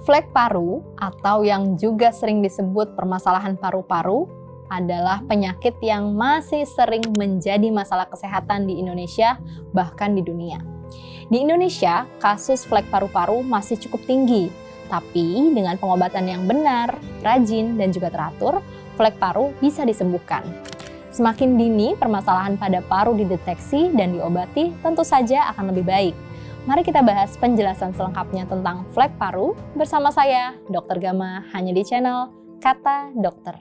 Flek paru atau yang juga sering disebut permasalahan paru-paru adalah penyakit yang masih sering menjadi masalah kesehatan di Indonesia, bahkan di dunia. Di Indonesia, kasus flek paru-paru masih cukup tinggi, tapi dengan pengobatan yang benar, rajin, dan juga teratur, flek paru bisa disembuhkan. Semakin dini permasalahan pada paru dideteksi dan diobati, tentu saja akan lebih baik. Mari kita bahas penjelasan selengkapnya tentang flek paru bersama saya, Dr. Gama, hanya di channel Kata Dokter.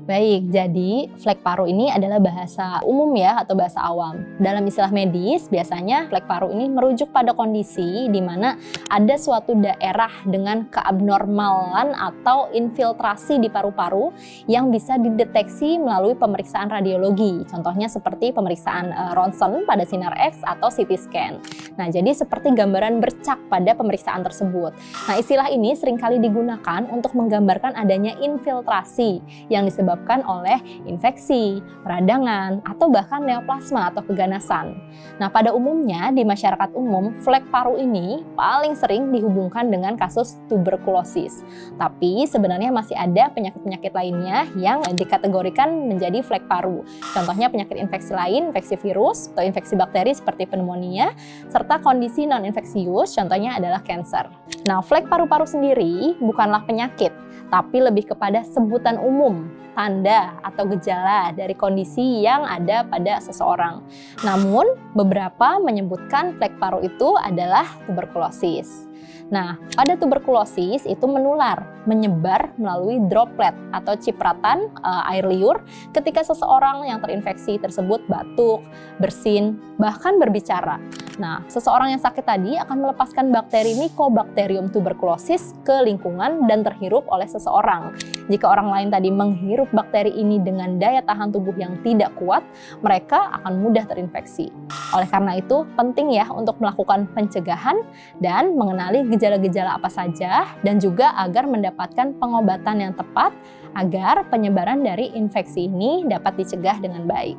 Baik, jadi flek paru ini adalah bahasa umum ya atau bahasa awam. Dalam istilah medis, biasanya flek paru ini merujuk pada kondisi di mana ada suatu daerah dengan keabnormalan atau infiltrasi di paru-paru yang bisa dideteksi melalui pemeriksaan radiologi. Contohnya seperti pemeriksaan ronsen pada sinar X atau CT scan. Nah, jadi seperti gambaran bercak pada pemeriksaan tersebut. Nah, istilah ini seringkali digunakan untuk menggambarkan adanya infiltrasi yang disebabkan oleh infeksi, peradangan, atau bahkan neoplasma atau keganasan. Nah, pada umumnya di masyarakat umum, flek paru ini paling sering dihubungkan dengan kasus tuberkulosis. Tapi sebenarnya masih ada penyakit-penyakit lainnya yang dikategorikan menjadi flek paru. Contohnya penyakit infeksi lain, infeksi virus atau infeksi bakteri seperti pneumonia, serta kondisi non-infeksius, contohnya adalah kanker. Nah, flek paru-paru sendiri bukanlah penyakit, tapi lebih kepada sebutan umum, tanda atau gejala dari kondisi yang ada pada seseorang. Namun, beberapa menyebutkan flek paru itu adalah tuberkulosis. Nah, pada tuberkulosis itu menular, menyebar melalui droplet atau cipratan air liur ketika seseorang yang terinfeksi tersebut batuk, bersin, bahkan berbicara. Nah, seseorang yang sakit tadi akan melepaskan bakteri Mycobacterium tuberculosis ke lingkungan dan terhirup oleh seseorang. Jika orang lain tadi menghirup bakteri ini dengan daya tahan tubuh yang tidak kuat, mereka akan mudah terinfeksi. Oleh karena itu, penting ya untuk melakukan pencegahan dan mengenali gejala-gejala apa saja dan juga agar mendapatkan pengobatan yang tepat agar penyebaran dari infeksi ini dapat dicegah dengan baik.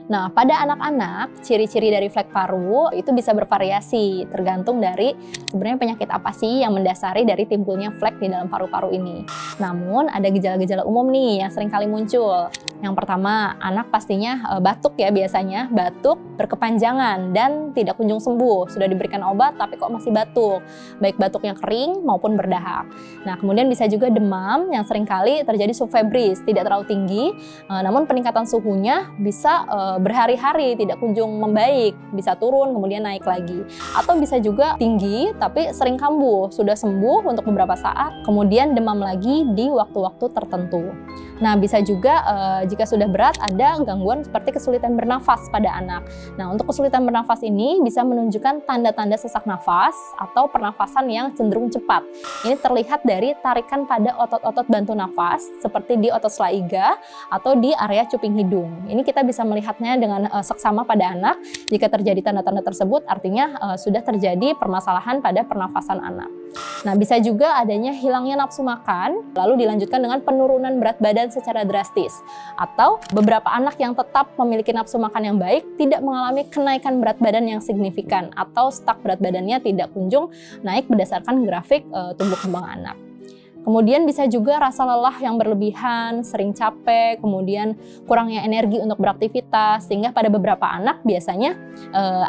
Nah, pada anak-anak, ciri-ciri dari flek paru itu bisa bervariasi tergantung dari sebenarnya penyakit apa sih yang mendasari dari timbulnya flek di dalam paru-paru ini. Namun, ada gejala-gejala umum nih yang sering kali muncul. Yang pertama, anak pastinya batuk ya biasanya, batuk berkepanjangan dan tidak kunjung sembuh. Sudah diberikan obat tapi kok masih batuk, baik batuk yang kering maupun berdahak. Nah, kemudian bisa juga demam yang sering kali terjadi subfebris, tidak terlalu tinggi, namun peningkatan suhunya bisa berhari-hari tidak kunjung membaik, bisa turun kemudian naik lagi. Atau bisa juga tinggi tapi sering kambuh, sudah sembuh untuk beberapa saat, kemudian demam lagi di waktu-waktu tertentu. Nah, bisa juga jika sudah berat ada gangguan seperti kesulitan bernafas pada anak. Nah, untuk kesulitan bernafas ini bisa menunjukkan tanda-tanda sesak nafas atau pernafasan yang cenderung cepat. Ini terlihat dari tarikan pada otot-otot bantu nafas seperti di otot selaiga atau di area cuping hidung. Ini kita bisa melihatnya dengan seksama pada anak. Jika terjadi tanda-tanda tersebut artinya sudah terjadi permasalahan pada pernafasan anak. Nah, bisa juga adanya hilangnya nafsu makan, lalu dilanjutkan dengan penurunan berat badan secara drastis. Atau beberapa anak yang tetap memiliki nafsu makan yang baik tidak mengalami kenaikan berat badan yang signifikan atau stuck berat badannya tidak kunjung naik berdasarkan grafik tumbuh kembang anak. Kemudian bisa juga rasa lelah yang berlebihan, sering capek, kemudian kurangnya energi untuk beraktivitas, sehingga pada beberapa anak biasanya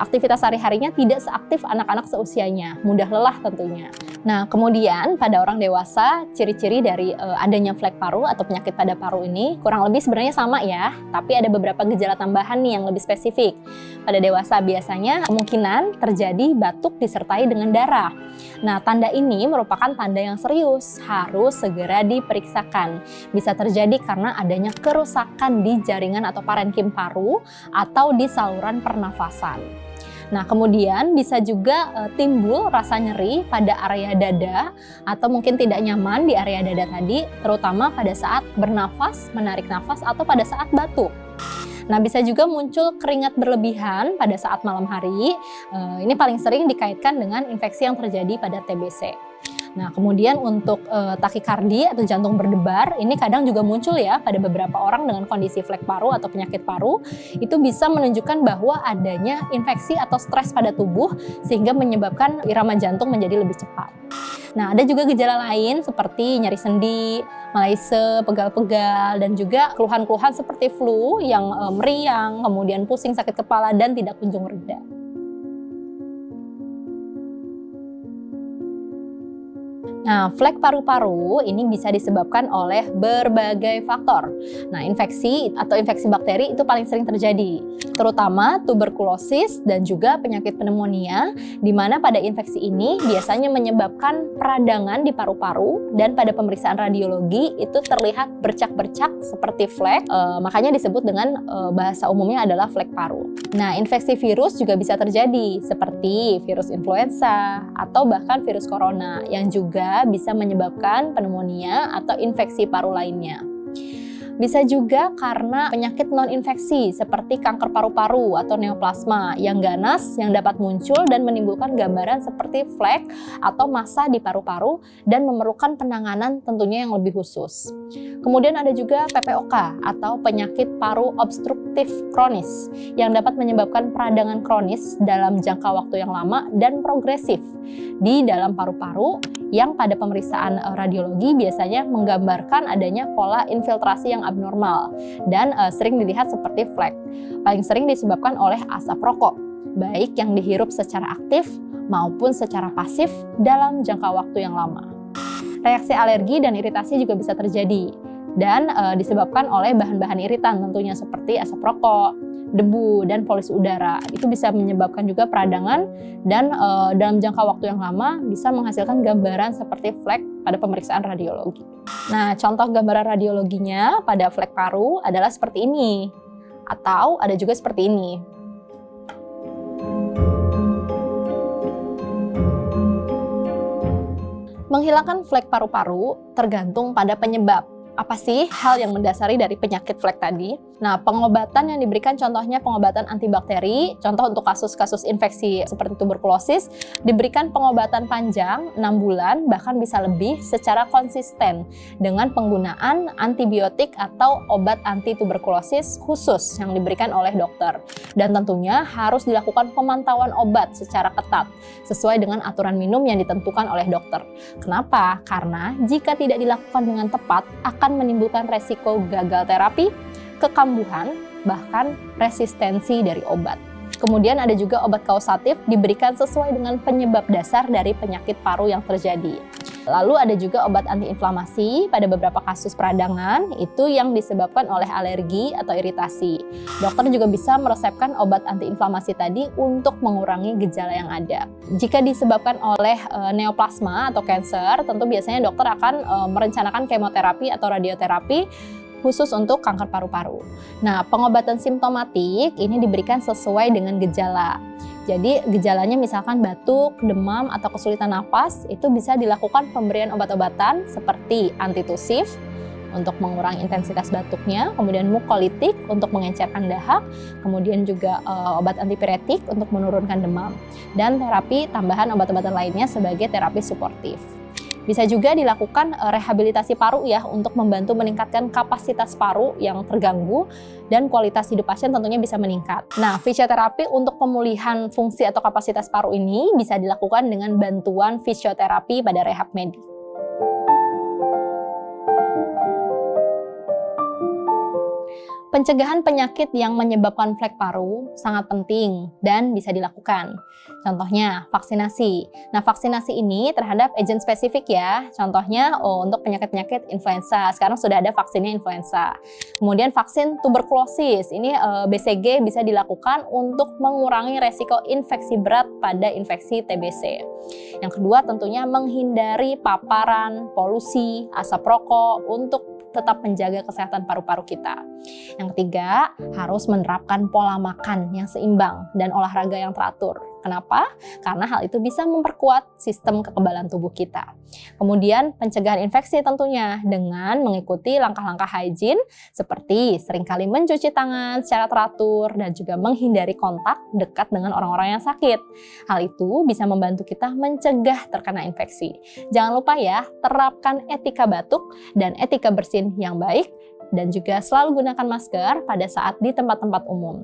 aktivitas sehari-harinya tidak seaktif anak-anak seusianya, mudah lelah tentunya. Nah, kemudian pada orang dewasa, ciri-ciri dari adanya flek paru atau penyakit pada paru ini kurang lebih sebenarnya sama ya, tapi ada beberapa gejala tambahan nih yang lebih spesifik. Pada dewasa biasanya kemungkinan terjadi batuk disertai dengan darah. Nah, tanda ini merupakan tanda yang serius, harus segera diperiksakan. Bisa terjadi karena adanya kerusakan di jaringan atau parenkim paru atau di saluran pernafasan. Nah, kemudian bisa juga timbul rasa nyeri pada area dada atau mungkin tidak nyaman di area dada tadi, terutama pada saat bernafas, menarik nafas atau pada saat batuk. Nah, bisa juga muncul keringat berlebihan pada saat malam hari. Ini paling sering dikaitkan dengan infeksi yang terjadi pada TBC. Nah, kemudian untuk takikardi atau jantung berdebar, ini kadang juga muncul ya pada beberapa orang dengan kondisi flek paru atau penyakit paru. Itu bisa menunjukkan bahwa adanya infeksi atau stres pada tubuh sehingga menyebabkan irama jantung menjadi lebih cepat. Nah, ada juga gejala lain seperti nyeri sendi, malaise, pegal-pegal, dan juga keluhan-keluhan seperti flu yang meriang, kemudian pusing, sakit kepala, dan tidak kunjung reda. Nah, flek paru-paru ini bisa disebabkan oleh berbagai faktor. Nah, infeksi atau infeksi bakteri itu paling sering terjadi, terutama tuberkulosis dan juga penyakit pneumonia, di mana pada infeksi ini biasanya menyebabkan peradangan di paru-paru dan pada pemeriksaan radiologi itu terlihat bercak-bercak seperti flek, makanya disebut dengan bahasa umumnya adalah flek paru. Nah, infeksi virus juga bisa terjadi seperti virus influenza atau bahkan virus corona yang juga bisa menyebabkan pneumonia atau infeksi paru lainnya. Bisa juga karena penyakit non-infeksi seperti kanker paru-paru atau neoplasma yang ganas yang dapat muncul dan menimbulkan gambaran seperti flek atau massa di paru-paru dan memerlukan penanganan tentunya yang lebih khusus. Kemudian ada juga PPOK atau penyakit paru obstruktif kronis yang dapat menyebabkan peradangan kronis dalam jangka waktu yang lama dan progresif di dalam paru-paru yang pada pemeriksaan radiologi biasanya menggambarkan adanya pola infiltrasi yang abnormal dan sering dilihat seperti flek. Paling sering disebabkan oleh asap rokok, baik yang dihirup secara aktif maupun secara pasif dalam jangka waktu yang lama. Reaksi alergi dan iritasi juga bisa terjadi dan disebabkan oleh bahan-bahan iritan tentunya seperti asap rokok, debu, dan polusi udara. Itu bisa menyebabkan juga peradangan dan dalam jangka waktu yang lama bisa menghasilkan gambaran seperti flek pada pemeriksaan radiologi. Nah, contoh gambaran radiologinya pada flek paru adalah seperti ini, atau ada juga seperti ini. Menghilangkan flek paru-paru tergantung pada penyebab. Apa sih hal yang mendasari dari penyakit flek tadi? Nah, pengobatan yang diberikan contohnya pengobatan antibakteri, contoh untuk kasus-kasus infeksi seperti tuberkulosis, diberikan pengobatan panjang 6 bulan, bahkan bisa lebih secara konsisten dengan penggunaan antibiotik atau obat anti tuberkulosis khusus yang diberikan oleh dokter. Dan tentunya harus dilakukan pemantauan obat secara ketat, sesuai dengan aturan minum yang ditentukan oleh dokter. Kenapa? Karena jika tidak dilakukan dengan tepat, akan menimbulkan resiko gagal terapi, kekambuhan, bahkan resistensi dari obat. Kemudian ada juga obat kausatif diberikan sesuai dengan penyebab dasar dari penyakit paru yang terjadi. Lalu ada juga obat antiinflamasi pada beberapa kasus peradangan, itu yang disebabkan oleh alergi atau iritasi. Dokter juga bisa meresepkan obat antiinflamasi tadi untuk mengurangi gejala yang ada. Jika disebabkan oleh neoplasma atau kanker, tentu biasanya dokter akan merencanakan kemoterapi atau radioterapi khusus untuk kanker paru-paru. Nah, pengobatan simptomatik ini diberikan sesuai dengan gejala. Jadi gejalanya misalkan batuk, demam, atau kesulitan nafas, itu bisa dilakukan pemberian obat-obatan seperti antitusif untuk mengurangi intensitas batuknya, kemudian mukolitik untuk mengencerkan dahak, kemudian juga obat antipiretik untuk menurunkan demam, dan terapi tambahan obat-obatan lainnya sebagai terapi suportif. Bisa juga dilakukan rehabilitasi paru ya untuk membantu meningkatkan kapasitas paru yang terganggu dan kualitas hidup pasien tentunya bisa meningkat. Nah, fisioterapi untuk pemulihan fungsi atau kapasitas paru ini bisa dilakukan dengan bantuan fisioterapi pada rehab medik. Pencegahan penyakit yang menyebabkan flek paru sangat penting dan bisa dilakukan. Contohnya vaksinasi. Nah, vaksinasi ini terhadap agen spesifik ya. Contohnya untuk penyakit-penyakit influenza. Sekarang sudah ada vaksinnya influenza. Kemudian vaksin tuberkulosis. Ini BCG bisa dilakukan untuk mengurangi resiko infeksi berat pada infeksi TBC. Yang kedua tentunya menghindari paparan, polusi, asap rokok untuk tetap menjaga kesehatan paru-paru kita. Yang ketiga, harus menerapkan pola makan yang seimbang dan olahraga yang teratur. Kenapa? Karena hal itu bisa memperkuat sistem kekebalan tubuh kita. Kemudian pencegahan infeksi tentunya dengan mengikuti langkah-langkah hygiene seperti seringkali mencuci tangan secara teratur dan juga menghindari kontak dekat dengan orang-orang yang sakit. Hal itu bisa membantu kita mencegah terkena infeksi. Jangan lupa ya, terapkan etika batuk dan etika bersin yang baik dan juga selalu gunakan masker pada saat di tempat-tempat umum.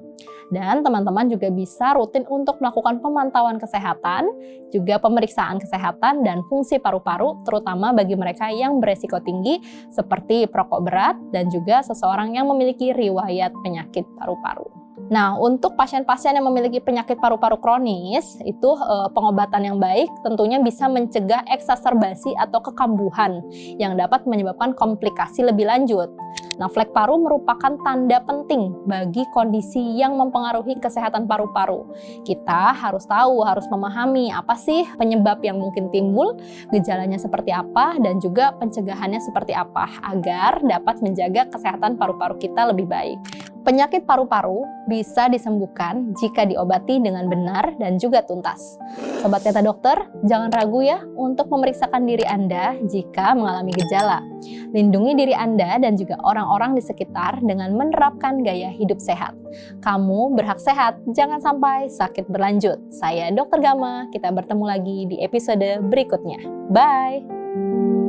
Dan teman-teman juga bisa rutin untuk melakukan pemantauan kesehatan, juga pemeriksaan kesehatan dan fungsi paru-paru, terutama bagi mereka yang beresiko tinggi seperti perokok berat dan juga seseorang yang memiliki riwayat penyakit paru-paru. Nah, untuk pasien-pasien yang memiliki penyakit paru-paru kronis, itu pengobatan yang baik tentunya bisa mencegah eksaserbasi atau kekambuhan yang dapat menyebabkan komplikasi lebih lanjut. Nah, flek paru merupakan tanda penting bagi kondisi yang mempengaruhi kesehatan paru-paru. Kita harus tahu, harus memahami apa sih penyebab yang mungkin timbul, gejalanya seperti apa, dan juga pencegahannya seperti apa, agar dapat menjaga kesehatan paru-paru kita lebih baik. Penyakit paru-paru bisa disembuhkan jika diobati dengan benar dan juga tuntas. Sobat Kata Dokter, jangan ragu ya untuk memeriksakan diri Anda jika mengalami gejala. Lindungi diri Anda dan juga orang-orang di sekitar dengan menerapkan gaya hidup sehat. Kamu berhak sehat, jangan sampai sakit berlanjut. Saya Dr. Gama, kita bertemu lagi di episode berikutnya. Bye!